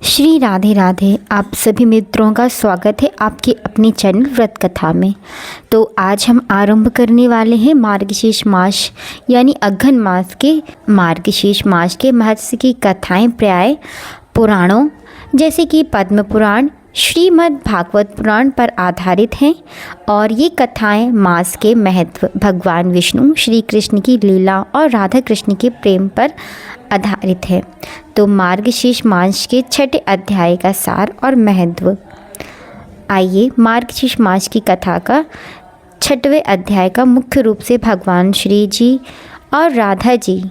श्री राधे राधे। आप सभी मित्रों का स्वागत है आपके अपने चैनल व्रत कथा में। तो आज हम आरंभ करने वाले हैं मार्गशीर्ष मास यानी अघन मास के मार्गशीर्ष मास के महत्व की कथाएं प्राय पुराणों जैसे कि पद्म पुराण, श्रीमद् भागवत पुराण पर आधारित हैं और ये कथाएं मास के महत्व, भगवान विष्णु श्री कृष्ण की लीला और राधा कृष्ण के प्रेम पर आधारित है। तो मार्गशीर्ष मास के छठे अध्याय का सार और महत्व। आइए मार्गशीर्ष मास की कथा का छठवें अध्याय का मुख्य रूप से भगवान श्री जी और राधा जी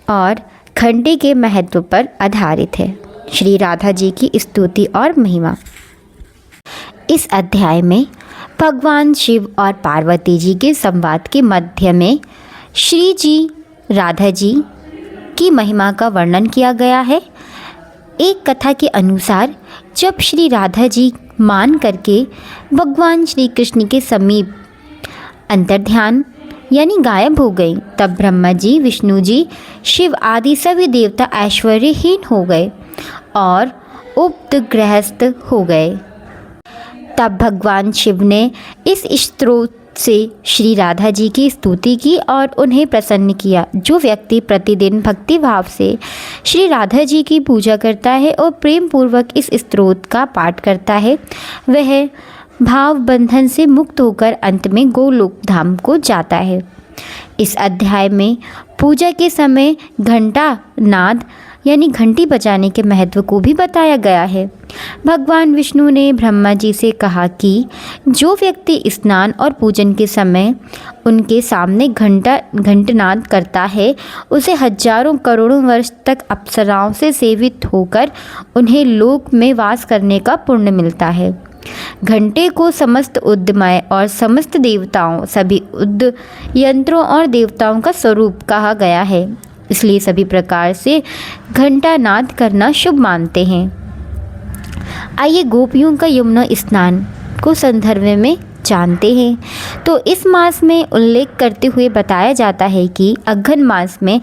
और घंटे के महत्व पर आधारित है। श्री राधा जी की स्तुति और महिमा। इस अध्याय में भगवान शिव और पार्वती जी के संवाद के मध्य में श्री जी राधा जी की महिमा का वर्णन किया गया है। एक कथा के अनुसार जब श्री राधा जी मान करके भगवान श्री कृष्ण के समीप अंतर्ध्यान यानी गायब हो गई, तब ब्रह्मा जी, विष्णु जी, शिव आदि सभी देवता ऐश्वर्यहीन हो गए और उपद्रवग्रस्त हो गए। तब भगवान शिव ने इस स्त्रोत से श्री राधा जी की स्तुति की और उन्हें प्रसन्न किया। जो व्यक्ति प्रतिदिन भक्ति भाव से श्री राधा जी की पूजा करता है और प्रेम पूर्वक इस स्तोत्र का पाठ करता है, वह भाव बंधन से मुक्त होकर अंत में गोलोक धाम को जाता है। इस अध्याय में पूजा के समय घंटा नाद यानी घंटी बजाने के महत्व को भी बताया गया है। भगवान विष्णु ने ब्रह्मा जी से कहा कि जो व्यक्ति स्नान और पूजन के समय उनके सामने घंटनाद करता है, उसे हजारों करोड़ों वर्ष तक अप्सराओं से सेवित होकर उन्हें लोक में वास करने का पुण्य मिलता है। घंटे को समस्त उद्यमय और समस्त देवताओं, सभी उद्य यंत्रों और देवताओं का स्वरूप कहा गया है, इसलिए सभी प्रकार से घंटा नाद करना शुभ मानते हैं। आइए गोपियों का यमुना स्नान को संदर्भ में जानते हैं। तो इस मास में उल्लेख करते हुए बताया जाता है कि अघन मास में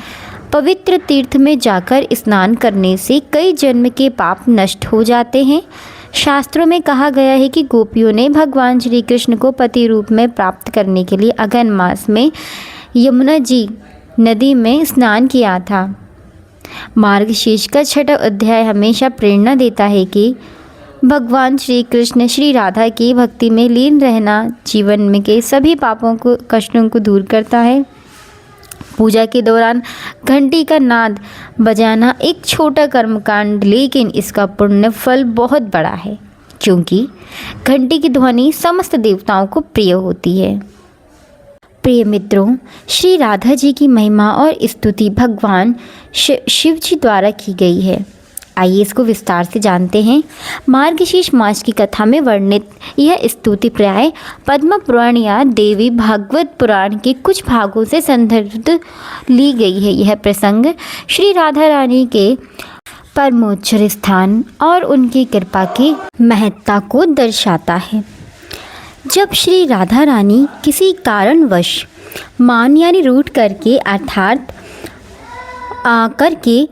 पवित्र तीर्थ में जाकर स्नान करने से कई जन्म के पाप नष्ट हो जाते हैं। शास्त्रों में कहा गया है कि गोपियों ने भगवान श्री कृष्ण को पति रूप में प्राप्त करने के लिए अघन मास में यमुना जी नदी में स्नान किया था। मार्गशीर्ष का छठा अध्याय हमेशा प्रेरणा देता है कि भगवान श्री कृष्ण श्री राधा की भक्ति में लीन रहना जीवन में के सभी पापों को कष्टों को दूर करता है। पूजा के दौरान घंटी का नाद बजाना एक छोटा कर्मकांड, लेकिन इसका पुण्य फल बहुत बड़ा है, क्योंकि घंटी की ध्वनि समस्त देवताओं को प्रिय होती है। प्रिय मित्रों, श्री राधा जी की महिमा और स्तुति भगवान शिव जी द्वारा की गई है। आइए इसको विस्तार से जानते हैं। मार्गशीर्ष मास की कथा में वर्णित यह स्तुति प्राय पद्म पुराण या देवी भागवत पुराण के कुछ भागों से संदर्भित ली गई है। यह प्रसंग श्री राधा रानी के परमोच्च स्थान और उनकी कृपा की महत्ता को दर्शाता है। जब श्री राधा रानी किसी कारणवश मान यानी रूठ करके अर्थात करके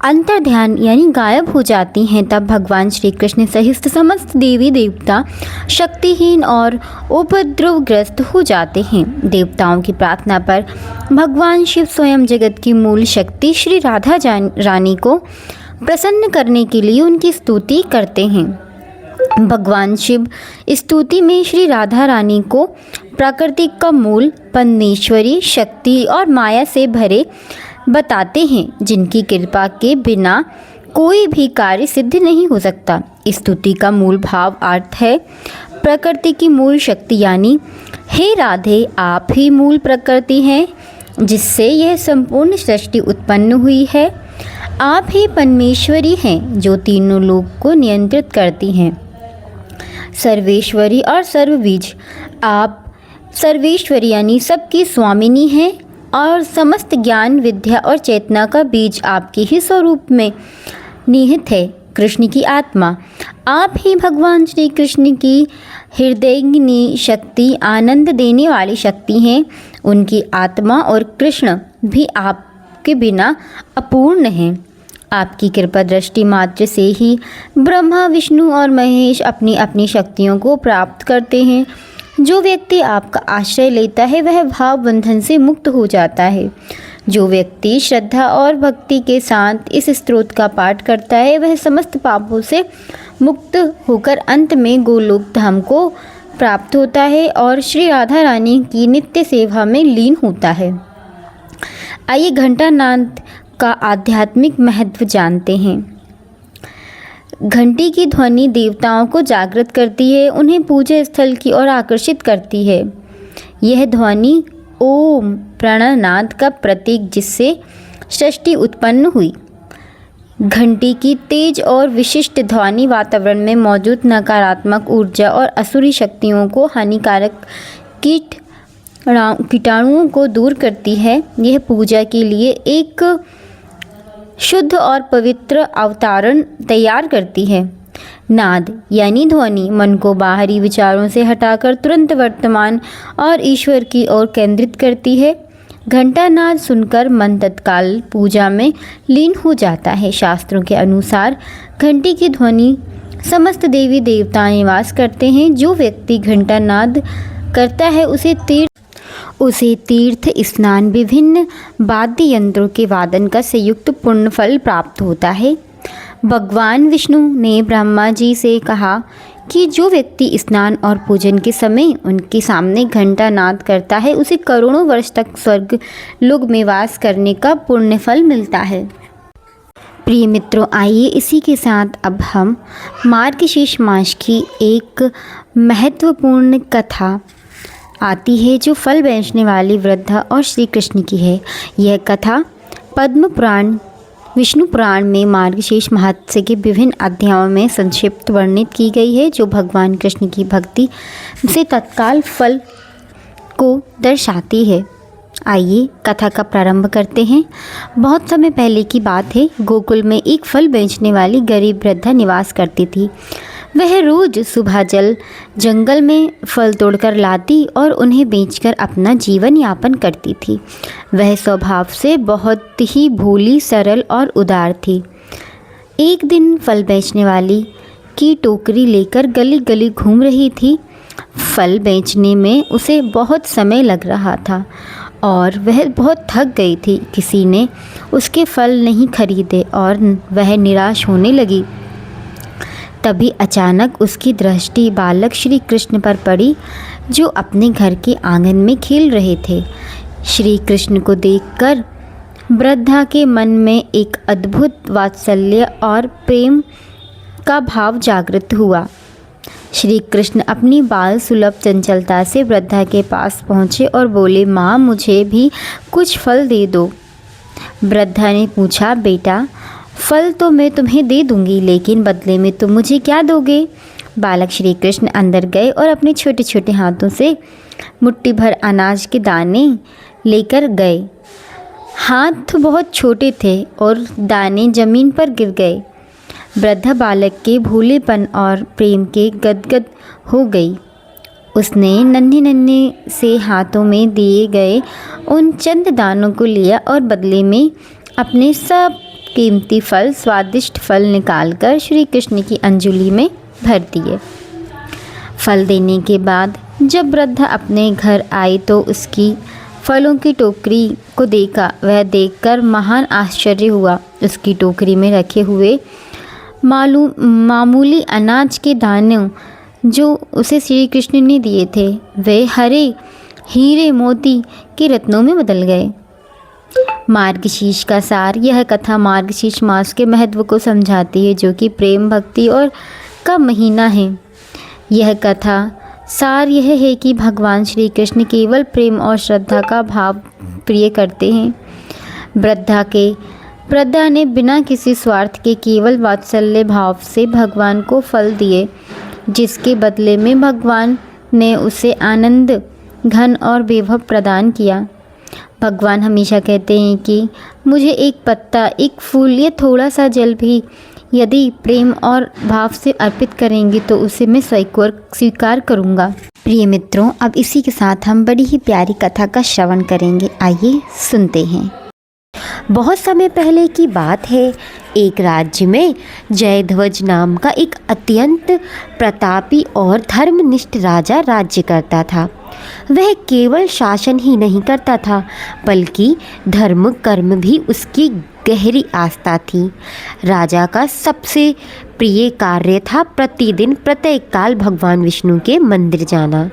अंतर्ध्यान यानी गायब हो जाती हैं, तब भगवान श्री कृष्ण सहित समस्त देवी देवता शक्तिहीन और उपद्रवग्रस्त हो जाते हैं। देवताओं की प्रार्थना पर भगवान शिव स्वयं जगत की मूल शक्ति श्री राधा रानी को प्रसन्न करने के लिए उनकी स्तुति करते हैं। भगवान शिव स्तुति में श्री राधा रानी को प्रकृति का मूल, परमेश्वरी शक्ति और माया से भरे बताते हैं, जिनकी कृपा के बिना कोई भी कार्य सिद्ध नहीं हो सकता। स्तुति का मूल भाव अर्थ है प्रकृति की मूल शक्ति, यानी हे राधे, आप ही मूल प्रकृति हैं जिससे यह संपूर्ण सृष्टि उत्पन्न हुई है। आप ही परमेश्वरी हैं जो तीनों लोक को नियंत्रित करती हैं। सर्वेश्वरी और सर्वबीज, आप सर्वेश्वरी यानी सबकी स्वामिनी हैं और समस्त ज्ञान विद्या और चेतना का बीज आपके ही स्वरूप में निहित है। कृष्ण की आत्मा, आप ही भगवान श्री कृष्ण की हृदयंगिनी शक्ति, आनंद देने वाली शक्ति हैं। उनकी आत्मा और कृष्ण भी आपके बिना अपूर्ण हैं। आपकी कृपा दृष्टि मात्र से ही ब्रह्मा, विष्णु और महेश अपनी अपनी शक्तियों को प्राप्त करते हैं। जो व्यक्ति आपका आश्रय लेता है वह भाव बंधन से मुक्त हो जाता है। जो व्यक्ति श्रद्धा और भक्ति के साथ इस स्तोत्र का पाठ करता है वह समस्त पापों से मुक्त होकर अंत में गोलोक धाम को प्राप्त होता है और श्री राधा रानी की नित्य सेवा में लीन होता है। आइए घंटानाद का आध्यात्मिक महत्व जानते हैं। घंटी की ध्वनि देवताओं को जागृत करती है, उन्हें पूजा स्थल की ओर आकर्षित करती है। यह ध्वनि ओम प्राणनाद का प्रतीक जिससे सृष्टि उत्पन्न हुई। घंटी की तेज और विशिष्ट ध्वनि वातावरण में मौजूद नकारात्मक ऊर्जा और असुरी शक्तियों को हानिकारक कीटाणुओं को दूर करती है। यह पूजा के लिए एक शुद्ध और पवित्र अवतारण तैयार करती है। नाद यानी ध्वनि मन को बाहरी विचारों से हटाकर तुरंत वर्तमान और ईश्वर की ओर केंद्रित करती है। घंटा नाद सुनकर मन तत्काल पूजा में लीन हो जाता है। शास्त्रों के अनुसार घंटी की ध्वनि समस्त देवी देवता निवास करते हैं। जो व्यक्ति घंटा नाद करता है उसे तीर्थ स्नान, विभिन्न वाद्य यंत्रों के वादन का संयुक्त पुण्य फल प्राप्त होता है। भगवान विष्णु ने ब्रह्मा जी से कहा कि जो व्यक्ति स्नान और पूजन के समय उनके सामने घंटा नाद करता है उसे करोड़ों वर्ष तक स्वर्ग लोक में वास करने का पुण्य फल मिलता है। प्रिय मित्रों, आइए इसी के साथ अब हम मार्गशीर्ष मास की एक महत्वपूर्ण कथा आती है जो फल बेचने वाली वृद्धा और श्री कृष्ण की है। यह कथा पद्म पुराण, विष्णु पुराण में मार्गशीर्ष माहात्म्य के विभिन्न अध्यायों में संक्षिप्त वर्णित की गई है, जो भगवान कृष्ण की भक्ति से तत्काल फल को दर्शाती है। आइए कथा का प्रारंभ करते हैं। बहुत समय पहले की बात है। गोकुल में एक फल बेचने वाली गरीब वृद्धा निवास करती थी। वह रोज सुबह जंगल में फल तोड़कर लाती और उन्हें बेचकर अपना जीवन यापन करती थी। वह स्वभाव से बहुत ही भोली, सरल और उदार थी। एक दिन फल बेचने वाली की टोकरी लेकर गली गली घूम रही थी। फल बेचने में उसे बहुत समय लग रहा था और वह बहुत थक गई थी। किसी ने उसके फल नहीं खरीदे और वह निराश होने लगी। तभी अचानक उसकी दृष्टि बालक श्री कृष्ण पर पड़ी, जो अपने घर के आंगन में खेल रहे थे। श्री कृष्ण को देखकर वृद्धा के मन में एक अद्भुत वात्सल्य और प्रेम का भाव जागृत हुआ। श्री कृष्ण अपनी बाल सुलभ चंचलता से वृद्धा के पास पहुँचे और बोले, माँ, मुझे भी कुछ फल दे दो। वृद्धा ने पूछा, बेटा, फल तो मैं तुम्हें दे दूंगी, लेकिन बदले में तुम मुझे क्या दोगे? बालक श्री कृष्ण अंदर गए और अपने छोटे छोटे हाथों से मुट्ठी भर अनाज के दाने लेकर गए। हाथ बहुत छोटे थे और दाने जमीन पर गिर गए। वृद्धा बालक के भोलेपन और प्रेम के गदगद हो गई। उसने नन्हे नन्हे से हाथों में दिए गए उन चंद दानों को लिया और बदले में अपने सब कीमती फल, स्वादिष्ट फल निकालकर श्री कृष्ण की अंजलि में भर दिए। फल देने के बाद जब वृद्धा अपने घर आई तो उसकी फलों की टोकरी को देखा। वह देखकर महान आश्चर्य हुआ। उसकी टोकरी में रखे हुए मामूली अनाज के दाने जो उसे श्री कृष्ण ने दिए थे, वे हरे हीरे मोती के रत्नों में बदल गए। मार्गशीर्ष का सार। यह कथा मार्गशीर्ष मास के महत्व को समझाती है, जो कि प्रेम, भक्ति और का महीना है। यह कथा सार यह है कि भगवान श्री कृष्ण केवल प्रेम और श्रद्धा का भाव प्रिय करते हैं। वृद्धा ने बिना किसी स्वार्थ के केवल वात्सल्य भाव से भगवान को फल दिए, जिसके बदले में भगवान ने उसे आनंद, धन और वैभव प्रदान किया। भगवान हमेशा कहते हैं कि मुझे एक पत्ता, एक फूल या थोड़ा सा जल भी यदि प्रेम और भाव से अर्पित करेंगे तो उसे मैं स्वीकार करूँगा। प्रिय मित्रों, अब इसी के साथ हम बड़ी ही प्यारी कथा का श्रवण करेंगे। आइए सुनते हैं। बहुत समय पहले की बात है। एक राज्य में जयध्वज नाम का एक अत्यंत प्रतापी और धर्मनिष्ठ राजा राज्य करता था। वह केवल शासन ही नहीं करता था, बल्कि धर्म कर्म भी उसकी गहरी आस्था थी। राजा का सबसे प्रिय कार्य था प्रतिदिन प्रातःकाल भगवान विष्णु के मंदिर जाना।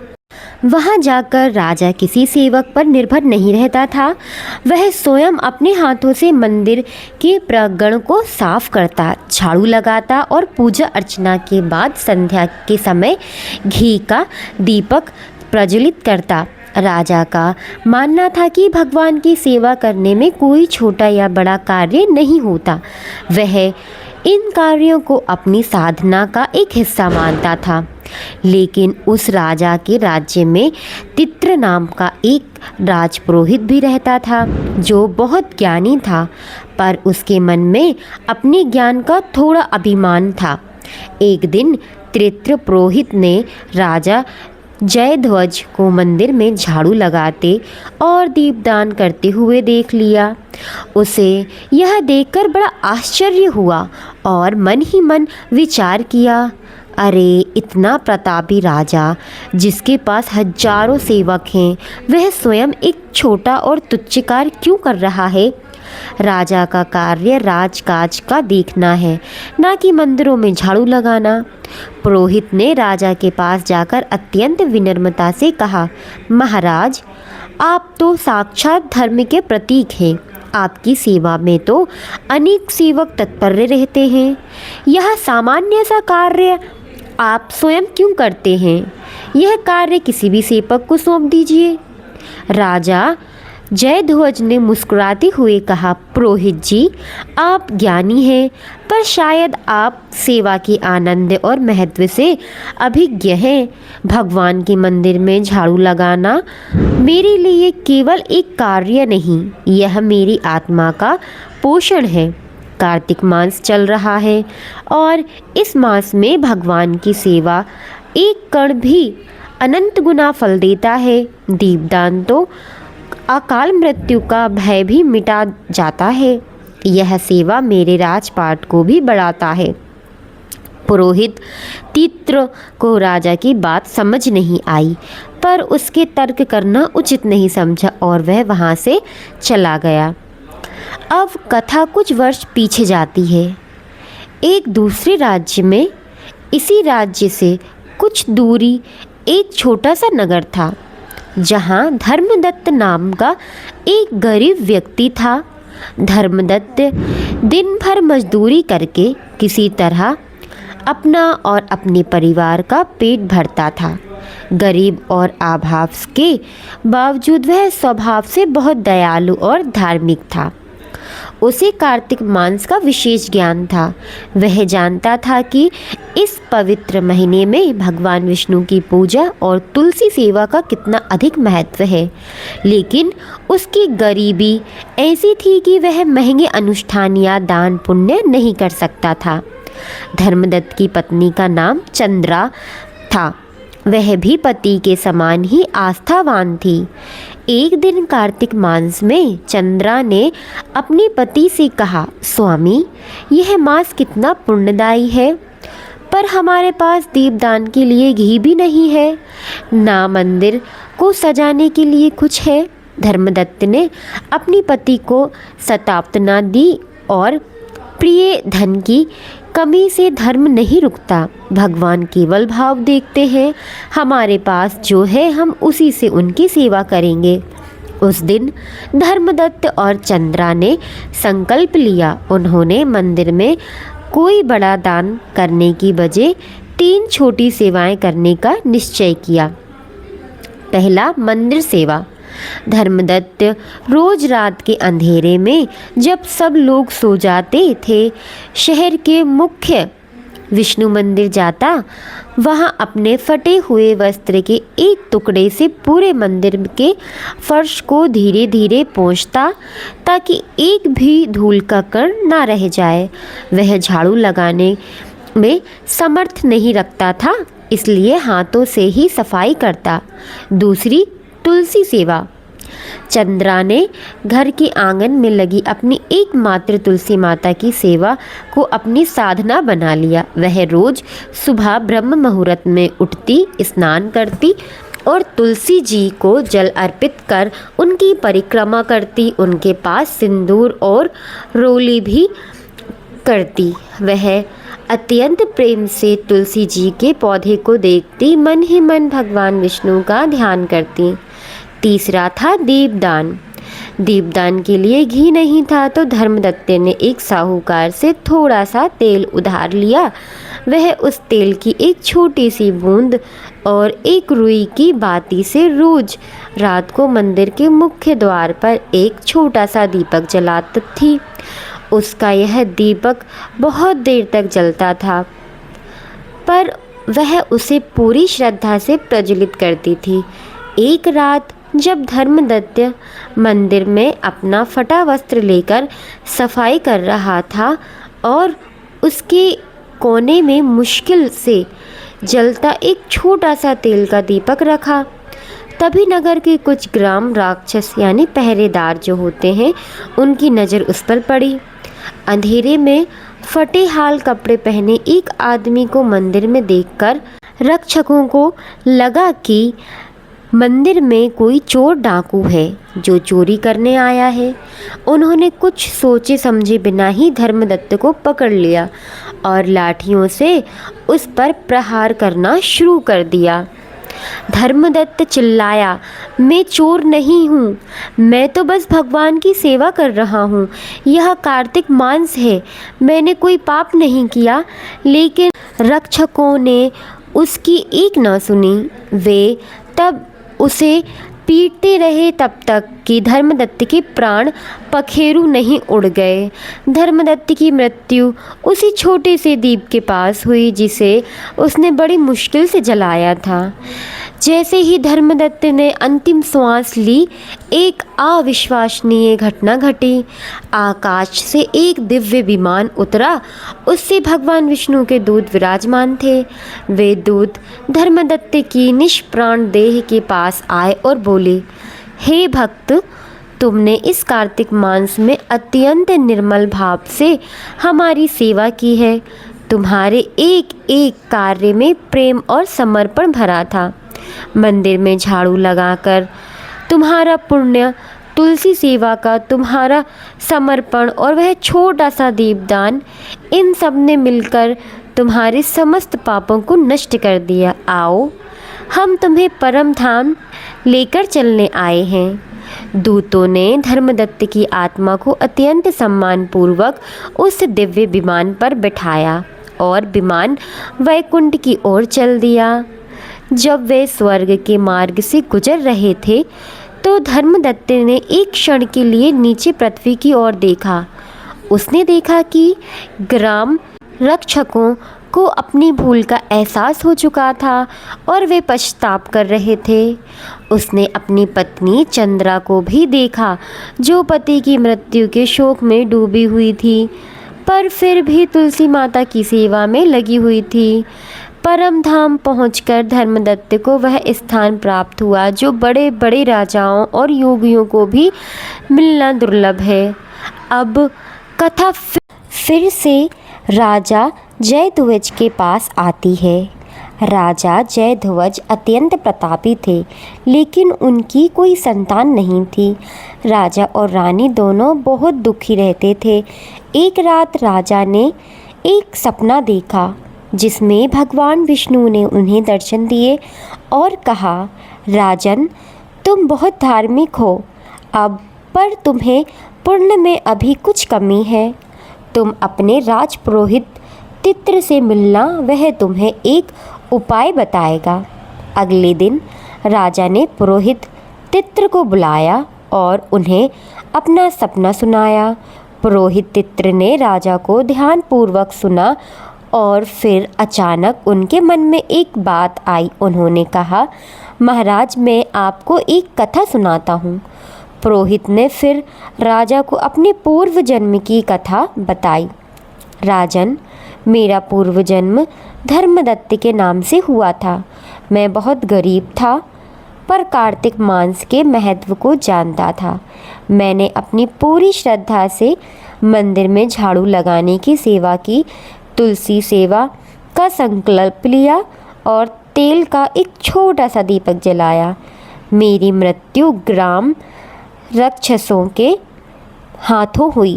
वहाँ जाकर राजा किसी सेवक पर निर्भर नहीं रहता था। वह स्वयं अपने हाथों से मंदिर के प्रांगण को साफ करता, झाड़ू लगाता और पूजा अर्चना के बाद संध्या के समय घी का दीपक प्रज्वलित करता। राजा का मानना था कि भगवान की सेवा करने में कोई छोटा या बड़ा कार्य नहीं होता। वह इन कार्यों को अपनी साधना का एक हिस्सा मानता था। लेकिन उस राजा के राज्य में तित्र नाम का एक राजपुरोहित भी रहता था, जो बहुत ज्ञानी था, पर उसके मन में अपने ज्ञान का थोड़ा अभिमान था। एक दिन तित्र पुरोहित ने राजा जयध्वज को मंदिर में झाड़ू लगाते और दीपदान करते हुए देख लिया। उसे यह देखकर बड़ा आश्चर्य हुआ और मन ही मन विचार किया, अरे इतना प्रतापी राजा जिसके पास हजारों सेवक हैं, वह स्वयं एक छोटा और तुच्छ कार्य क्यों कर रहा है। राजा का कार्य राजकाज का देखना है, ना कि मंदिरों में झाड़ू लगाना। पुरोहित ने राजा के पास जाकर अत्यंत विनम्रता से कहा, महाराज, आप तो साक्षात धर्म के प्रतीक हैं। आपकी सेवा में तो अनेक सेवक तत्पर रहते हैं। यह सामान्य सा कार्य आप स्वयं क्यों करते हैं? यह कार्य किसी भी सेवक को सौंप दीजिए। राजा जयध्वज ने मुस्कुराते हुए कहा, पुरोहित जी, आप ज्ञानी हैं, पर शायद आप सेवा के आनंद और महत्व से अभिज्ञ हैं। भगवान के मंदिर में झाड़ू लगाना मेरे लिए केवल एक कार्य नहीं, यह मेरी आत्मा का पोषण है। कार्तिक मास चल रहा है और इस मास में भगवान की सेवा एक कण भी अनंत गुना फल देता है। दीपदान तो अकाल मृत्यु का भय भी मिटा जाता है। यह सेवा मेरे राजपाट को भी बढ़ाता है। पुरोहित तित्र को राजा की बात समझ नहीं आई, पर उसके तर्क करना उचित नहीं समझा और वह वहाँ से चला गया। अब कथा कुछ वर्ष पीछे जाती है। एक दूसरे राज्य में, इसी राज्य से कुछ दूरी, एक छोटा सा नगर था, जहाँ धर्मदत्त नाम का एक गरीब व्यक्ति था। धर्मदत्त दिन भर मजदूरी करके किसी तरह अपना और अपने परिवार का पेट भरता था। गरीब और अभाव के बावजूद वह स्वभाव से बहुत दयालु और धार्मिक था। उसे कार्तिक मास का विशेष ज्ञान था। वह जानता था कि इस पवित्र महीने में भगवान विष्णु की पूजा और तुलसी सेवा का कितना अधिक महत्व है। लेकिन उसकी गरीबी ऐसी थी कि वह महंगे अनुष्ठान या दान पुण्य नहीं कर सकता था। धर्मदत्त की पत्नी का नाम चंद्रा था। वह भी पति के समान ही आस्थावान थी। एक दिन कार्तिक मास में चंद्रा ने अपने पति से कहा, स्वामी, यह मास कितना पुण्यदायी है, पर हमारे पास दीपदान के लिए घी भी नहीं है, ना मंदिर को सजाने के लिए कुछ है। धर्मदत्त ने अपनी पति को सतावना दी और प्रिय, धन की कमी से धर्म नहीं रुकता। भगवान केवल भाव देखते हैं। हमारे पास जो है हम उसी से उनकी सेवा करेंगे। उस दिन धर्मदत्त और चंद्रा ने संकल्प लिया। उन्होंने मंदिर में कोई बड़ा दान करने की बजाय 3 छोटी सेवाएं करने का निश्चय किया। पहला, मंदिर सेवा। धर्मदत्त रोज रात के अंधेरे में, जब सब लोग सो जाते थे, शहर के मुख्य विष्णु मंदिर जाता। वहाँ अपने फटे हुए वस्त्र के एक टुकड़े से पूरे मंदिर के फर्श को धीरे धीरे पोंछता, ताकि एक भी धूल का कण ना रह जाए। वह झाड़ू लगाने में समर्थ नहीं रखता था, इसलिए हाथों से ही सफाई करता। दूसरी, तुलसी सेवा। चंद्रा ने घर के आंगन में लगी अपनी एकमात्र तुलसी माता की सेवा को अपनी साधना बना लिया। वह रोज सुबह ब्रह्म मुहूर्त में उठती, स्नान करती और तुलसी जी को जल अर्पित कर उनकी परिक्रमा करती। उनके पास सिंदूर और रोली भी करती। वह अत्यंत प्रेम से तुलसी जी के पौधे को देखती, मन ही मन भगवान विष्णु का ध्यान करती। तीसरा था दीपदान। दीपदान के लिए घी नहीं था तो धर्मदत्त ने एक साहूकार से थोड़ा सा तेल उधार लिया। वह उस तेल की एक छोटी सी बूंद और एक रुई की बाती से रोज रात को मंदिर के मुख्य द्वार पर एक छोटा सा दीपक जलाती थी। उसका यह दीपक बहुत देर तक जलता था, पर वह उसे पूरी श्रद्धा से प्रज्वलित करती थी। एक रात जब धर्मदत्त मंदिर में अपना फटा वस्त्र लेकर सफाई कर रहा था और उसके कोने में मुश्किल से जलता एक छोटा सा तेल का दीपक रखा, तभी नगर के कुछ ग्राम राक्षस यानी पहरेदार जो होते हैं, उनकी नज़र उस पर पड़ी। अंधेरे में फटे हाल कपड़े पहने एक आदमी को मंदिर में देखकर रक्षकों को लगा कि मंदिर में कोई चोर डाकू है जो चोरी करने आया है। उन्होंने कुछ सोचे समझे बिना ही धर्मदत्त को पकड़ लिया और लाठियों से उस पर प्रहार करना शुरू कर दिया। धर्मदत्त चिल्लाया, मैं चोर नहीं हूँ, मैं तो बस भगवान की सेवा कर रहा हूँ। यह कार्तिक मास है, मैंने कोई पाप नहीं किया। लेकिन रक्षकों ने उसकी एक न सुनी। वे तब उसे पीटते रहे तब तक कि धर्मदत्त के प्राण पखेरु नहीं उड़ गए। धर्मदत्त की मृत्यु उसी छोटे से दीप के पास हुई जिसे उसने बड़ी मुश्किल से जलाया था। जैसे ही धर्मदत्त ने अंतिम श्वास ली, एक अविश्वसनीय घटना घटी। आकाश से एक दिव्य विमान उतरा। उससे भगवान विष्णु के दूत विराजमान थे। वे दूत धर्मदत्त की निष्प्राण देह के पास आए और बोले, हे भक्त, तुमने इस कार्तिक मास में अत्यंत निर्मल भाव से हमारी सेवा की है। तुम्हारे एक एक कार्य में प्रेम और समर्पण भरा था। मंदिर में झाड़ू लगाकर तुम्हारा पुण्य, तुलसी सेवा का तुम्हारा समर्पण और वह छोटा सा दीपदान, इन सब ने मिलकर तुम्हारे समस्त पापों को नष्ट कर दिया। आओ, हम तुम्हें परम धाम लेकर चलने आए हैं। दूतों ने धर्मदत्त की आत्मा को अत्यंत सम्मानपूर्वक उस दिव्य विमान पर बिठाया और विमान वैकुंठ की ओर चल दिया। जब वे स्वर्ग के मार्ग से गुजर रहे थे तो धर्मदत्त ने एक क्षण के लिए नीचे पृथ्वी की ओर देखा। उसने देखा कि ग्राम रक्षकों को अपनी भूल का एहसास हो चुका था और वे पछताप कर रहे थे। उसने अपनी पत्नी चंद्रा को भी देखा जो पति की मृत्यु के शोक में डूबी हुई थी, पर फिर भी तुलसी माता की सेवा में लगी हुई थी। परम धाम पहुंचकर धर्मदत्त को वह स्थान प्राप्त हुआ जो बड़े बड़े राजाओं और योगियों को भी मिलना दुर्लभ है। अब कथा फिर से राजा जयध्वज के पास आती है। राजा जयध्वज अत्यंत प्रतापी थे, लेकिन उनकी कोई संतान नहीं थी। राजा और रानी दोनों बहुत दुखी रहते थे। एक रात राजा ने एक सपना देखा जिसमें भगवान विष्णु ने उन्हें दर्शन दिए और कहा, राजन, तुम बहुत धार्मिक हो, अब पर तुम्हें पुण्य में अभी कुछ कमी है। तुम अपने राजपुरोहित तित्र से मिलना, वह तुम्हें एक उपाय बताएगा। अगले दिन राजा ने पुरोहित तित्र को बुलाया और उन्हें अपना सपना सुनाया। पुरोहित तित्र ने राजा को ध्यानपूर्वक सुना और फिर अचानक उनके मन में एक बात आई। उन्होंने कहा, महाराज, मैं आपको एक कथा सुनाता हूँ। पुरोहित ने फिर राजा को अपने पूर्व जन्म की कथा बताई। राजन, मेरा पूर्व जन्म धर्मदत्त के नाम से हुआ था। मैं बहुत गरीब था। पर कार्तिक मास के महत्व को जानता था। मैंने अपनी पूरी श्रद्धा से मंदिर में झाड़ू लगाने की सेवा की, तुलसी सेवा का संकल्प लिया और तेल का एक छोटा सा दीपक जलाया। मेरी मृत्यु ग्राम राक्षसों के हाथों हुई,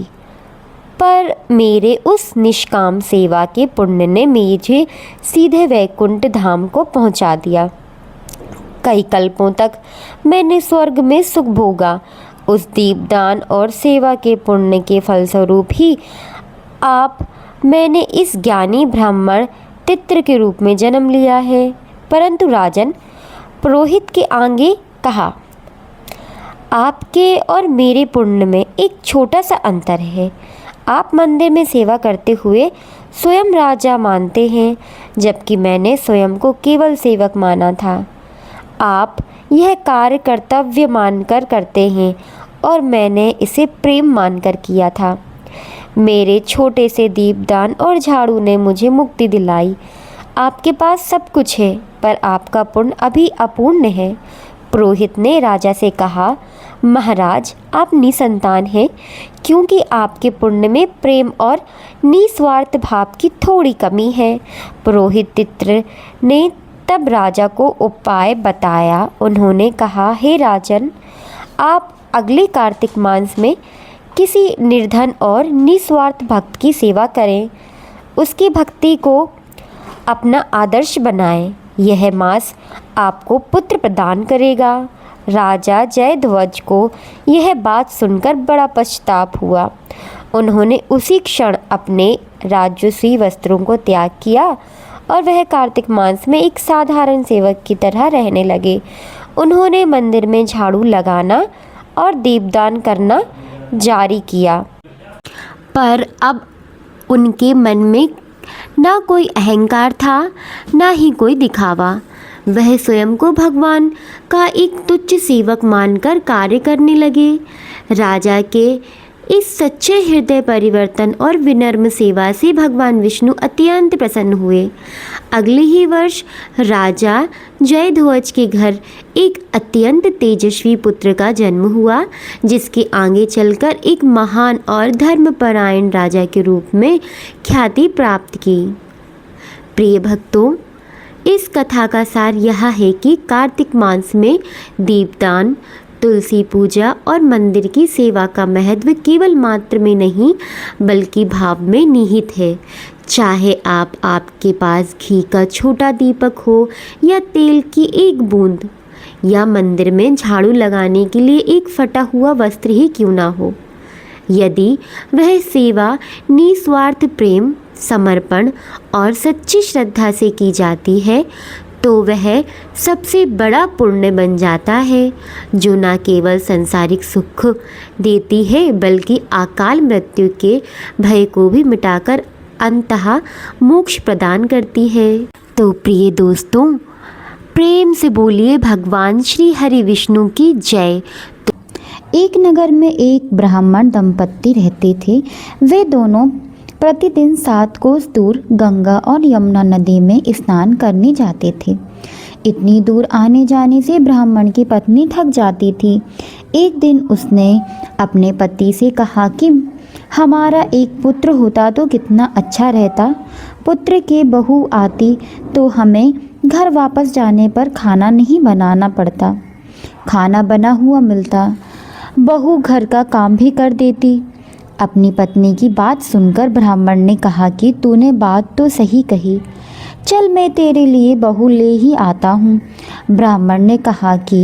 पर मेरे उस निष्काम सेवा के पुण्य ने मुझे सीधे वैकुंठ धाम को पहुंचा दिया। कई कल्पों तक मैंने स्वर्ग में सुख भोगा। उस दीपदान और सेवा के पुण्य के फलस्वरूप ही मैंने इस ज्ञानी ब्राह्मण तित्र के रूप में जन्म लिया है। परंतु राजन, पुरोहित के आगे कहा, आपके और मेरे पुण्य में एक छोटा सा अंतर है। आप मंदिर में सेवा करते हुए स्वयं राजा मानते हैं, जबकि मैंने स्वयं को केवल सेवक माना था। आप यह कार्य कर्तव्य मानकर करते हैं और मैंने इसे प्रेम मानकर किया था। मेरे छोटे से दीपदान और झाड़ू ने मुझे मुक्ति दिलाई। आपके पास सब कुछ है, पर आपका पुण्य अभी अपूर्ण है। पुरोहित ने राजा से कहा, महाराज, आप निसंतान हैं, क्योंकि आपके पुण्य में प्रेम और निस्वार्थ भाव की थोड़ी कमी है। पुरोहित तित्र ने तब राजा को उपाय बताया। उन्होंने कहा, हे राजन, आप अगले कार्तिक मास में किसी निर्धन और निस्वार्थ भक्त की सेवा करें, उसकी भक्ति को अपना आदर्श बनाएं। यह मास आपको पुत्र प्रदान करेगा। राजा जयध्वज को यह बात सुनकर बड़ा पश्चाताप हुआ। उन्होंने उसी क्षण अपने राजसी वस्त्रों को त्याग किया और वह कार्तिक मास में एक साधारण सेवक की तरह रहने लगे। उन्होंने मंदिर में झाड़ू लगाना और दीपदान करना जारी किया, पर अब उनके मन में ना कोई अहंकार था, ना ही कोई दिखावा। वह स्वयं को भगवान का एक तुच्छ सेवक मानकर कार्य करने लगे। राजा के इस सच्चे हृदय परिवर्तन और विनम्र सेवा से भगवान विष्णु अत्यंत प्रसन्न हुए। अगले ही वर्ष राजा जयध्वज के घर एक अत्यंत तेजस्वी पुत्र का जन्म हुआ, जिसके आगे चलकर एक महान और धर्मपरायण राजा के रूप में ख्याति प्राप्त की। प्रिय भक्तों, इस कथा का सार यह है कि कार्तिक मास में दीपदान, तुलसी पूजा और मंदिर की सेवा का महत्व केवल मात्र में नहीं बल्कि भाव में निहित है। चाहे आपके पास घी का छोटा दीपक हो या तेल की एक बूंद, या मंदिर में झाड़ू लगाने के लिए एक फटा हुआ वस्त्र ही क्यों ना हो, यदि वह सेवा निस्वार्थ प्रेम, समर्पण और सच्ची श्रद्धा से की जाती है तो वह सबसे बड़ा पुण्य बन जाता है, जो न केवल सांसारिक सुख देती है बल्कि अकाल मृत्यु के भय को भी मिटाकर अंततः मोक्ष प्रदान करती है। तो प्रिय दोस्तों, प्रेम से बोलिए भगवान श्री हरि विष्णु की जय। एक नगर में एक ब्राह्मण दंपत्ति रहते थे। वे दोनों प्रतिदिन 7 कोस दूर गंगा और यमुना नदी में स्नान करने जाते थे। इतनी दूर आने जाने से ब्राह्मण की पत्नी थक जाती थी। एक दिन उसने अपने पति से कहा कि हमारा एक पुत्र होता तो कितना अच्छा रहता। पुत्र के बहू आती तो हमें घर वापस जाने पर खाना नहीं बनाना पड़ता, खाना बना हुआ मिलता, बहू घर का काम भी कर देती। अपनी पत्नी की बात सुनकर ब्राह्मण ने कहा कि तूने बात तो सही कही, चल मैं तेरे लिए बहू ले ही आता हूँ। ब्राह्मण ने कहा कि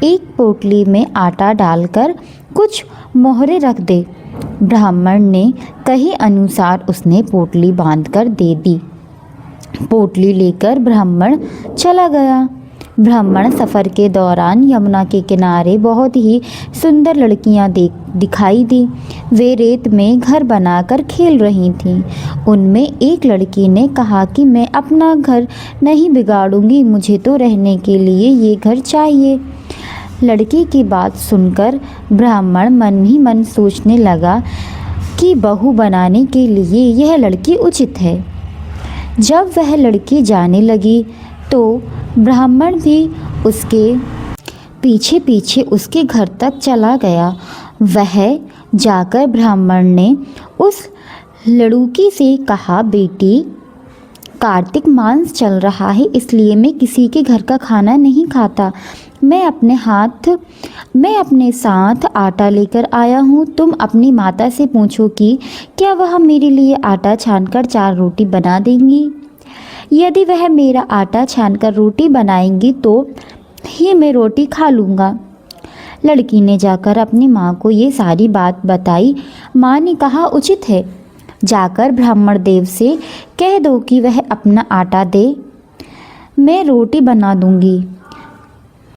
एक पोटली में आटा डालकर कुछ मोहरे रख दे। ब्राह्मण ने कहे अनुसार उसने पोटली बांधकर दे दी। पोटली लेकर ब्राह्मण चला गया। ब्राह्मण सफ़र के दौरान यमुना के किनारे बहुत ही सुंदर लड़कियां दिखाई दी। वे रेत में घर बनाकर खेल रही थीं। उनमें एक लड़की ने कहा कि मैं अपना घर नहीं बिगाड़ूंगी, मुझे तो रहने के लिए ये घर चाहिए। लड़की की बात सुनकर ब्राह्मण मन ही मन सोचने लगा कि बहू बनाने के लिए यह लड़की उचित है। जब वह लड़की जाने लगी तो ब्राह्मण भी उसके पीछे पीछे उसके घर तक चला गया। वह जाकर ब्राह्मण ने उस लड़ूकी से कहा, बेटी, कार्तिक मास चल रहा है, इसलिए मैं किसी के घर का खाना नहीं खाता। मैं अपने साथ आटा लेकर आया हूँ। तुम अपनी माता से पूछो कि क्या वह मेरे लिए आटा छानकर 4 रोटी बना देंगी। यदि वह मेरा आटा छानकर रोटी बनाएंगी तो ही मैं रोटी खा लूँगा। लड़की ने जाकर अपनी माँ को ये सारी बात बताई। माँ ने कहा, उचित है, जाकर ब्राह्मण देव से कह दो कि वह अपना आटा दे, मैं रोटी बना दूंगी।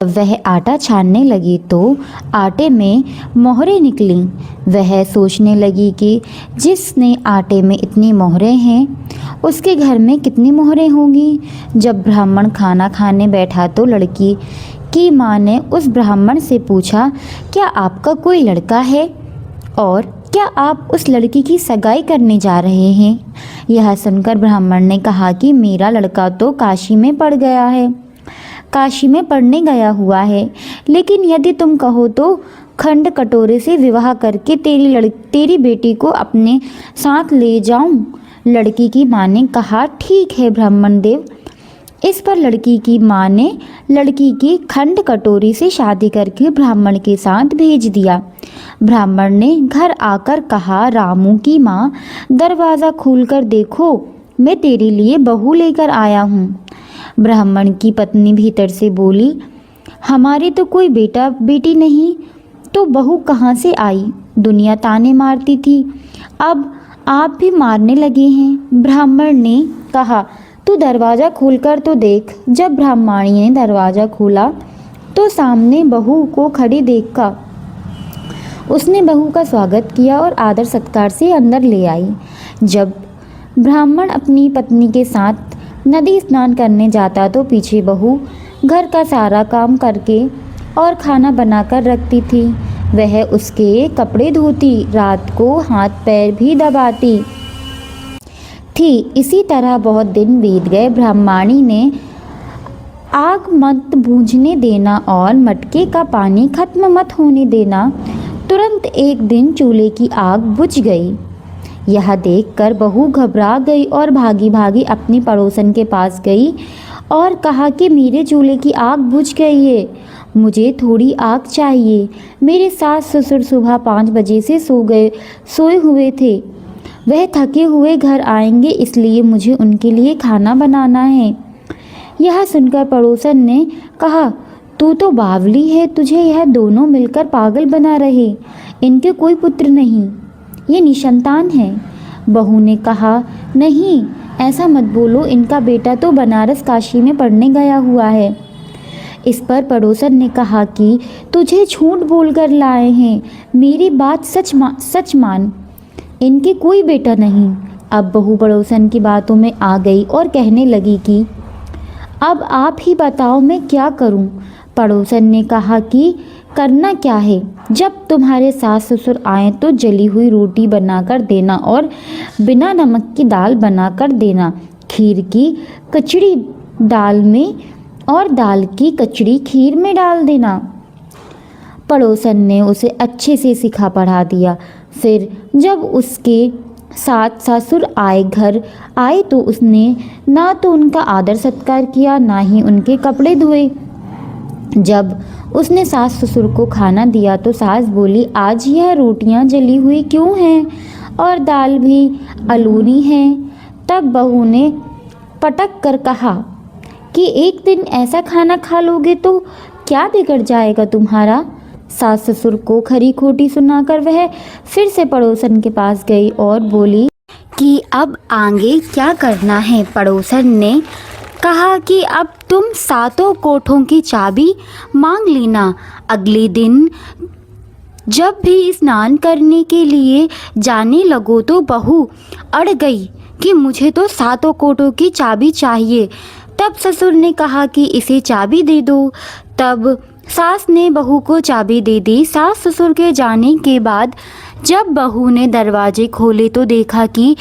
वह आटा छानने लगी तो आटे में मोहरें निकलीं। वह सोचने लगी कि जिसने आटे में इतनी मोहरें हैं उसके घर में कितनी मोहरें होंगी। जब ब्राह्मण खाना खाने बैठा तो लड़की की माँ ने उस ब्राह्मण से पूछा, क्या आपका कोई लड़का है और क्या आप उस लड़की की सगाई करने जा रहे हैं। यह सुनकर ब्राह्मण ने कहा कि मेरा लड़का तो काशी में पढ़ने गया हुआ है, लेकिन यदि तुम कहो तो खंड कटोरे से विवाह करके तेरी बेटी को अपने साथ ले जाऊं। लड़की की माँ ने कहा, ठीक है ब्राह्मण देव। इस पर लड़की की माँ ने लड़की की खंड कटोरी से शादी करके ब्राह्मण के साथ भेज दिया। ब्राह्मण ने घर आकर कहा, रामू की माँ, दरवाज़ा खोलकर देखो, मैं तेरे लिए बहू लेकर आया हूँ। ब्राह्मण की पत्नी भीतर से बोली, हमारे तो कोई बेटा बेटी नहीं, तो बहू कहाँ से आई। दुनिया ताने मारती थी, अब आप भी मारने लगे हैं। ब्राह्मण ने कहा, तू दरवाज़ा खोलकर तो देख। जब ब्राह्मणी ने दरवाज़ा खोला तो सामने बहू को खड़ी देखा। उसने बहू का स्वागत किया और आदर सत्कार से अंदर ले आई। जब ब्राह्मण अपनी पत्नी के साथ नदी स्नान करने जाता तो पीछे बहू घर का सारा काम करके और खाना बनाकर रखती थी। वह उसके कपड़े धोती, रात को हाथ पैर भी दबाती थी। इसी तरह बहुत दिन बीत गए। ब्राह्मणी ने आग मत बूझने देना और मटके का पानी खत्म मत होने देना। तुरंत एक दिन चूल्हे की आग बुझ गई। यह देखकर बहू घबरा गई और भागी भागी अपनी पड़ोसन के पास गई और कहा कि मेरे चूल्हे की आग बुझ गई है, मुझे थोड़ी आग चाहिए। मेरे सास ससुर सुबह 5 बजे से सोए हुए थे। वह थके हुए घर आएंगे, इसलिए मुझे उनके लिए खाना बनाना है। यह सुनकर पड़ोसन ने कहा, तू तो बावली है, तुझे यह दोनों मिलकर पागल बना रहे। इनके कोई पुत्र नहीं, ये निसंतान है। बहू ने कहा, नहीं ऐसा मत बोलो, इनका बेटा तो बनारस काशी में पढ़ने गया हुआ है। इस पर पड़ोसन ने कहा कि तुझे झूठ बोलकर लाए हैं, मेरी बात सच मान, इनके कोई बेटा नहीं। अब बहू पड़ोसन की बातों में आ गई और कहने लगी कि अब आप ही बताओ मैं क्या करूं। पड़ोसन ने कहा कि करना क्या है, जब तुम्हारे सास ससुर आए तो जली हुई रोटी बनाकर देना और बिना नमक की दाल बनाकर देना। खीर की कचड़ी दाल में और दाल की कचड़ी खीर में डाल देना। पड़ोसन ने उसे अच्छे से सिखा पढ़ा दिया। फिर जब उसके साथ ससुर घर आए तो उसने ना तो उनका आदर सत्कार किया, ना ही उनके कपड़े धोए। जब उसने सास ससुर को खाना दिया तो सास बोली, आज यह रोटियां जली हुई क्यों हैं और दाल भी अलूनी है। तब बहू ने पटक कर कहा कि एक दिन ऐसा खाना खा लोगे तो क्या बिगड़ जाएगा तुम्हारा। सास ससुर को खरी खोटी सुनाकर वह फिर से पड़ोसन के पास गई और बोली कि अब आगे क्या करना है। पड़ोसन ने कहा कि अब तुम 7 कोठों की चाबी मांग लेना। अगले दिन जब भी स्नान करने के लिए जाने लगो तो बहू अड़ गई कि मुझे तो 7 कोठों की चाबी चाहिए। तब ससुर ने कहा कि इसे चाबी दे दो। तब सास ने बहू को चाबी दे दी। सास ससुर के जाने के बाद जब बहू ने दरवाजे खोले तो देखा कि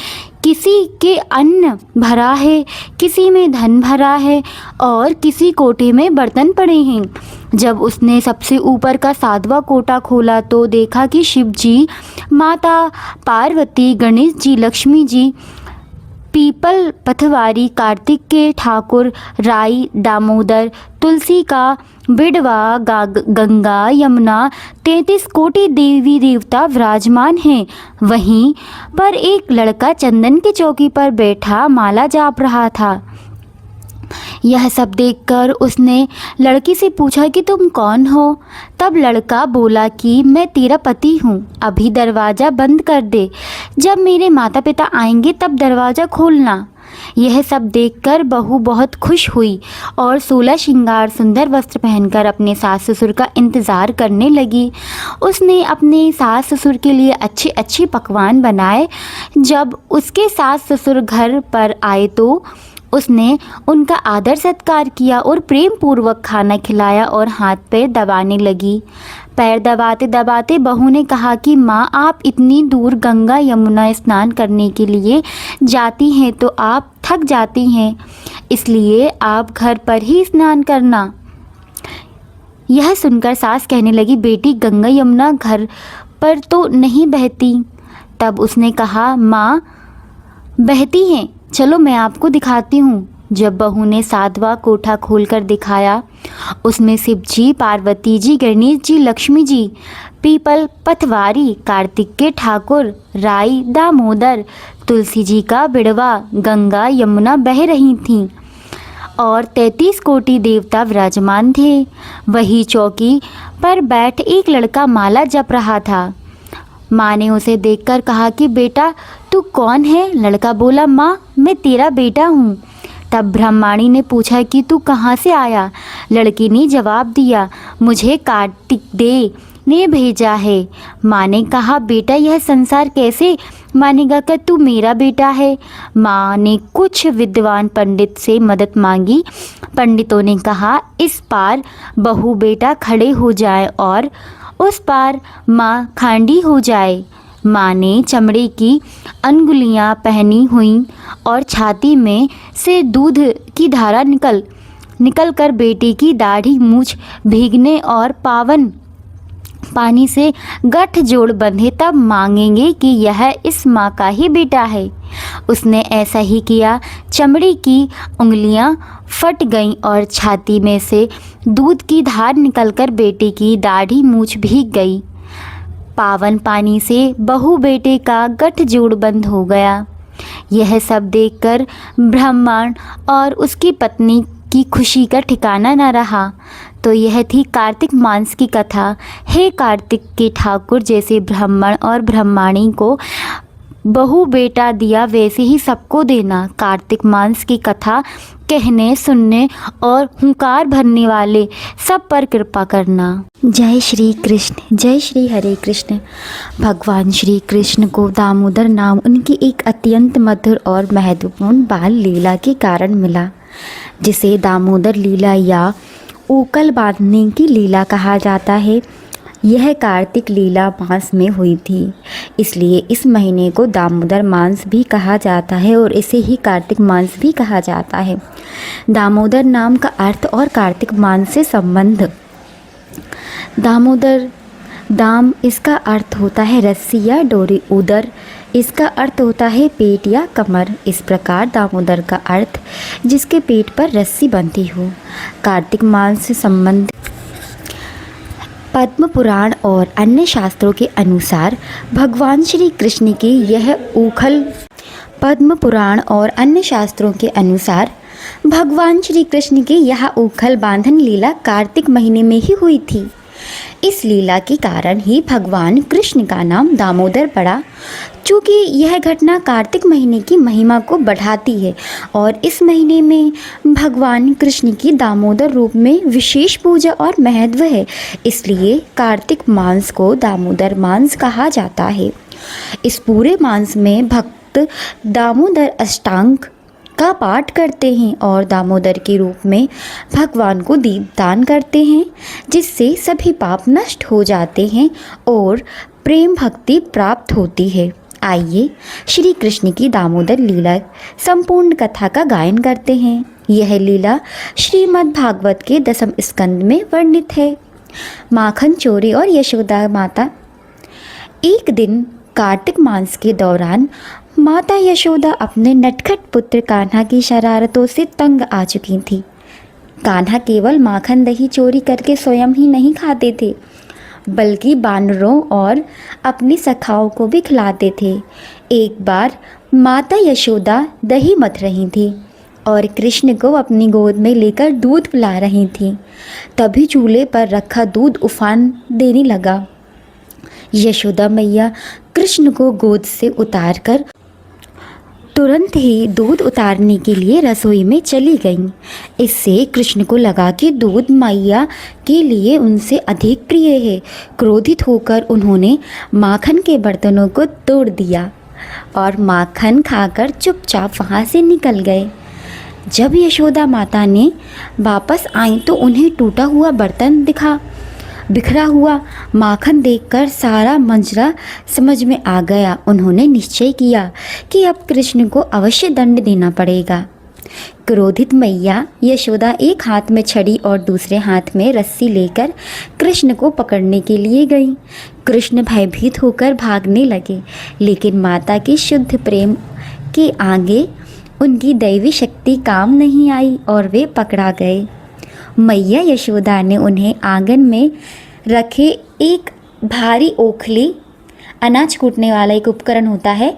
किसी के अन्न भरा है, किसी में धन भरा है और किसी कोटे में बर्तन पड़े हैं। जब उसने सबसे ऊपर का 7वां कोटा खोला तो देखा कि शिव जी, माता पार्वती, गणेश जी, लक्ष्मी जी, पीपल पथवारी, कार्तिक के ठाकुर, राई, दामोदर, तुलसी का बिड़वा, गंगा, यमुना, 33 कोटि देवी देवता विराजमान हैं। वहीं पर एक लड़का चंदन की चौकी पर बैठा माला जाप रहा था। यह सब देखकर उसने लड़की से पूछा कि तुम कौन हो? तब लड़का बोला कि मैं तेरा पति हूँ, अभी दरवाज़ा बंद कर दे, जब मेरे माता पिता आएंगे तब दरवाज़ा खोलना। यह सब देखकर बहू बहुत खुश हुई और 16 श्रृंगार सुंदर वस्त्र पहनकर अपने सास ससुर का इंतज़ार करने लगी। उसने अपने सास ससुर के लिए अच्छे अच्छे पकवान बनाए। जब उसके सास ससुर घर पर आए तो उसने उनका आदर सत्कार किया और प्रेम पूर्वक खाना खिलाया और हाथ पैर दबाने लगी। पैर दबाते दबाते बहू ने कहा कि माँ, आप इतनी दूर गंगा यमुना स्नान करने के लिए जाती हैं तो आप थक जाती हैं, इसलिए आप घर पर ही स्नान करना। यह सुनकर सास कहने लगी, बेटी, गंगा यमुना घर पर तो नहीं बहती। तब उसने कहा, माँ, बहती हैं, चलो मैं आपको दिखाती हूँ। जब बहू ने 7वां कोठा खोलकर दिखाया, उसमें शिव जी, पार्वती जी, गणेश जी, लक्ष्मी जी, पीपल पथवारी, कार्तिक के ठाकुर, राई, दामोदर, तुलसी जी का बिड़वा, गंगा यमुना बह रही थीं और 33 कोटि देवता विराजमान थे। वही चौकी पर बैठ एक लड़का माला जप रहा था। माँ ने उसे देखकर कहा कि बेटा, तू कौन है? लड़का बोला, माँ, मैं तेरा बेटा हूँ। तब ब्रह्माणी ने पूछा कि तू कहाँ से आया? लड़की ने जवाब दिया, मुझे कार्तिक दे ने भेजा है। माँ ने कहा, बेटा, यह संसार कैसे मानेगा कि तू मेरा बेटा है? माँ ने कुछ विद्वान पंडित से मदद मांगी। पंडितों ने कहा, इस पार बहू बेटा खड़े हो जाए और उस पार माँ खांडी हो जाए। माँ ने चमड़े की अंगुलियाँ पहनी हुई और छाती में से दूध की धारा निकल कर बेटी की दाढ़ी मूछ भीगने और पावन पानी से गठ जोड़ बंधे, तब मांगेंगे कि यह इस माँ का ही बेटा है। उसने ऐसा ही किया। चमड़ी की उंगलियां फट गईं और छाती में से दूध की धार निकलकर बेटे की दाढ़ी मूछ भीग गई। पावन पानी से बहू बेटे का गठजोड़ बंद हो गया। यह सब देखकर ब्राह्मण और उसकी पत्नी की खुशी का ठिकाना न रहा। तो यह थी कार्तिक मास की कथा। हे कार्तिक के ठाकुर, जैसे ब्राह्मण और ब्राह्मणी को बहू बेटा दिया वैसे ही सबको देना। कार्तिक मास की कथा कहने, सुनने और हुंकार भरने वाले सब पर कृपा करना। जय श्री कृष्ण, जय श्री हरे कृष्ण। भगवान श्री कृष्ण को दामोदर नाम उनकी एक अत्यंत मधुर और महत्वपूर्ण बाल लीला के कारण मिला, जिसे दामोदर लीला या ऊकल बांधने की लीला कहा जाता है। यह कार्तिक लीला मास में हुई थी, इसलिए इस महीने को दामोदर मास भी कहा जाता है और इसे ही कार्तिक मास भी कहा जाता है। दामोदर नाम का अर्थ और कार्तिक मास से संबंध। दामोदर, दाम इसका अर्थ होता है रस्सी या डोरी। उदर इसका अर्थ होता है पेट या कमर। इस प्रकार दामोदर का अर्थ जिसके पेट पर रस्सी बंधी हो। कार्तिक मास से संबंध। पद्म पुराण और अन्य शास्त्रों के अनुसार भगवान श्री कृष्ण की यह ऊखल पद्म पुराण और अन्य शास्त्रों के अनुसार भगवान श्री कृष्ण की यह ऊखल बांधन लीला कार्तिक महीने में ही हुई थी। इस लीला के कारण ही भगवान कृष्ण का नाम दामोदर पड़ा। चूँकि यह घटना कार्तिक महीने की महिमा को बढ़ाती है और इस महीने में भगवान कृष्ण की दामोदर रूप में विशेष पूजा और महत्व है, इसलिए कार्तिक मास को दामोदर मास कहा जाता है। इस पूरे मास में भक्त दामोदर अष्टांग का पाठ करते हैं और दामोदर के रूप में भगवान को दीपदान करते हैं, जिससे सभी पाप नष्ट हो जाते हैं और प्रेम भक्ति प्राप्त होती है। आइए श्री कृष्ण की दामोदर लीला संपूर्ण कथा का गायन करते हैं। यह लीला श्रीमद् भागवत के 10वें स्कंद में वर्णित है। माखन चोरी और यशोदा माता। एक दिन कार्तिक मास के दौरान माता यशोदा अपने नटखट पुत्र कान्हा की शरारतों से तंग आ चुकी थी। कान्हा केवल माखन दही चोरी करके स्वयं ही नहीं खाते थे, बल्कि बानरों और अपनी सखाओं को भी खिलाते थे। एक बार माता यशोदा दही मथ रही थी और कृष्ण को अपनी गोद में लेकर दूध पिला रही थी। तभी चूल्हे पर रखा दूध उफान देने लगा। यशोदा मैया कृष्ण को गोद से उतारकर तुरंत ही दूध उतारने के लिए रसोई में चली गईं। इससे कृष्ण को लगा कि दूध मैया के लिए उनसे अधिक प्रिय है। क्रोधित होकर उन्होंने माखन के बर्तनों को तोड़ दिया और माखन खाकर चुपचाप वहाँ से निकल गए। जब यशोदा माता ने वापस आई तो उन्हें टूटा हुआ बर्तन दिखा। बिखरा हुआ माखन देखकर सारा मंजरा समझ में आ गया। उन्होंने निश्चय किया कि अब कृष्ण को अवश्य दंड देना पड़ेगा। क्रोधित मैया यशोदा एक हाथ में छड़ी और दूसरे हाथ में रस्सी लेकर कृष्ण को पकड़ने के लिए गई। कृष्ण भयभीत होकर भागने लगे, लेकिन माता के शुद्ध प्रेम के आगे उनकी दैवी शक्ति काम नहीं आई और वे पकड़ा गए। मैया यशोदा ने उन्हें आंगन में रखे एक भारी ओखली, अनाज कूटने वाला एक उपकरण होता है,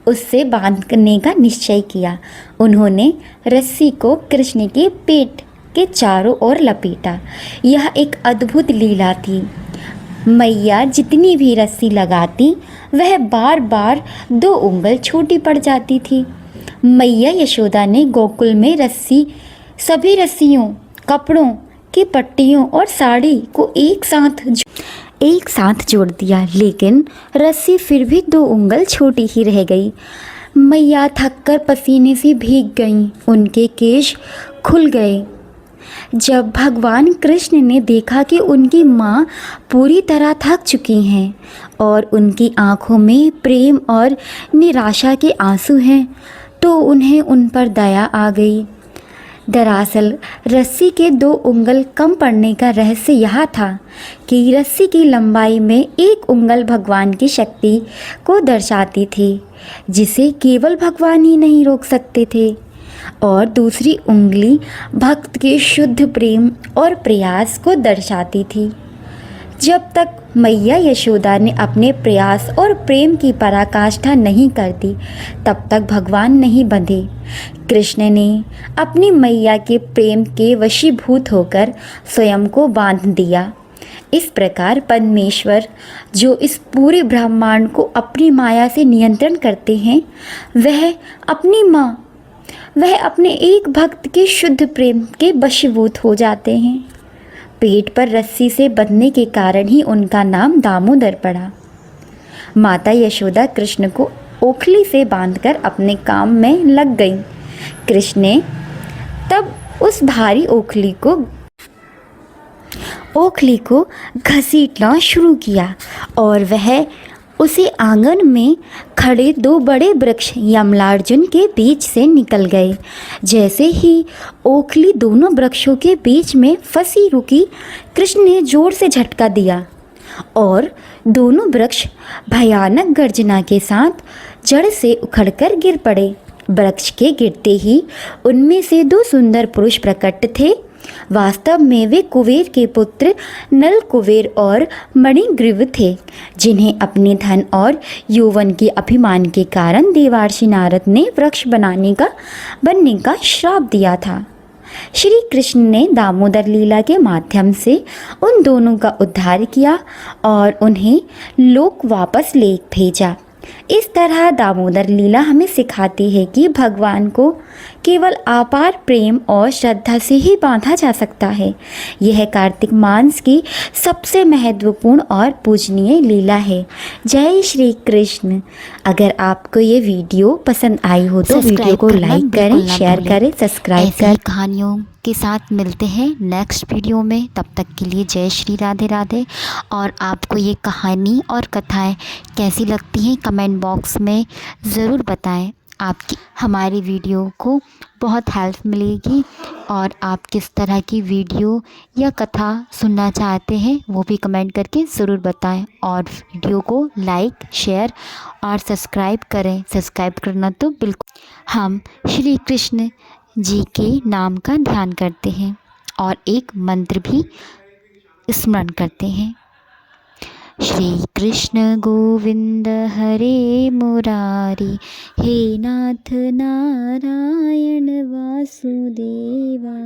उससे बांधने का निश्चय किया। उन्होंने रस्सी को कृष्ण के पेट के चारों ओर लपेटा। यह एक अद्भुत लीला थी। मैया जितनी भी रस्सी लगाती वह बार बार 2 उंगल छोटी पड़ जाती थी। मैया यशोदा ने गोकुल में सभी रस्सियों, कपड़ों की पट्टियों और साड़ी को एक साथ जोड़ दिया, लेकिन रस्सी फिर भी 2 उंगल छोटी ही रह गई। मैया थककर पसीने से भीग गईं। उनके केश खुल गए। जब भगवान कृष्ण ने देखा कि उनकी माँ पूरी तरह थक चुकी हैं और उनकी आंखों में प्रेम और निराशा के आंसू हैं, तो उन्हें उन पर दया आ गई। दरअसल रस्सी के 2 उंगल कम पड़ने का रहस्य यह था कि रस्सी की लंबाई में 1 उंगल भगवान की शक्ति को दर्शाती थी, जिसे केवल भगवान ही नहीं रोक सकते थे, और दूसरी उंगली भक्त के शुद्ध प्रेम और प्रयास को दर्शाती थी। जब तक मैया यशोदा ने अपने प्रयास और प्रेम की पराकाष्ठा नहीं कर दी, तब तक भगवान नहीं बंधे। कृष्ण ने अपनी मैया के प्रेम के वशीभूत होकर स्वयं को बांध दिया। इस प्रकार परमेश्वर, जो इस पूरे ब्रह्मांड को अपनी माया से नियंत्रण करते हैं, वह अपने एक भक्त के शुद्ध प्रेम के वशीभूत हो जाते हैं। पेट पर रस्सी से बंधने के कारण ही उनका नाम दामोदर पड़ा। माता यशोदा कृष्ण को ओखली से बांधकर अपने काम में लग गईं। कृष्ण ने तब उस भारी ओखली को घसीटना शुरू किया और वह उसे आंगन में खड़े 2 बड़े वृक्ष यमलार्जुन के बीच से निकल गए। जैसे ही ओखली दोनों वृक्षों के बीच में फंसी रुकी, कृष्ण ने जोर से झटका दिया और दोनों वृक्ष भयानक गर्जना के साथ जड़ से उखड़कर गिर पड़े। वृक्ष के गिरते ही उनमें से 2 सुंदर पुरुष प्रकट थे। वास्तव में वे कुबेर के पुत्र नल कुबेर और मणिग्रीव थे, जिन्हें अपने धन और यौवन के अभिमान के कारण देवर्षि नारद ने वृक्ष बनने का श्राप दिया था। श्री कृष्ण ने दामोदर लीला के माध्यम से उन दोनों का उद्धार किया और उन्हें लोक वापस ले भेजा। इस तरह दामोदर लीला हमें सिखाती है कि भगवान को केवल अपार प्रेम और श्रद्धा से ही बांधा जा सकता है। यह कार्तिक मास की सबसे महत्वपूर्ण और पूजनीय लीला है। जय श्री कृष्ण। अगर आपको ये वीडियो पसंद आई हो तो वीडियो को लाइक करें, शेयर करें, सब्सक्राइब करें। कहानियों के साथ मिलते हैं नेक्स्ट वीडियो में। तब तक के लिए जय श्री राधे राधे। और आपको ये कहानी और कथाएं कैसी लगती हैं कमेंट कमेंट बॉक्स में ज़रूर बताएं। आपकी हमारी वीडियो को बहुत हेल्प मिलेगी और आप किस तरह की वीडियो या कथा सुनना चाहते हैं वो भी कमेंट करके ज़रूर बताएं। और वीडियो को लाइक, शेयर और सब्सक्राइब करें। सब्सक्राइब करना तो बिल्कुल। हम श्री कृष्ण जी के नाम का ध्यान करते हैं और एक मंत्र भी स्मरण करते हैं। श्री कृष्ण गोविंद हरे मुरारी, हे नाथ नारायण वासुदेवा।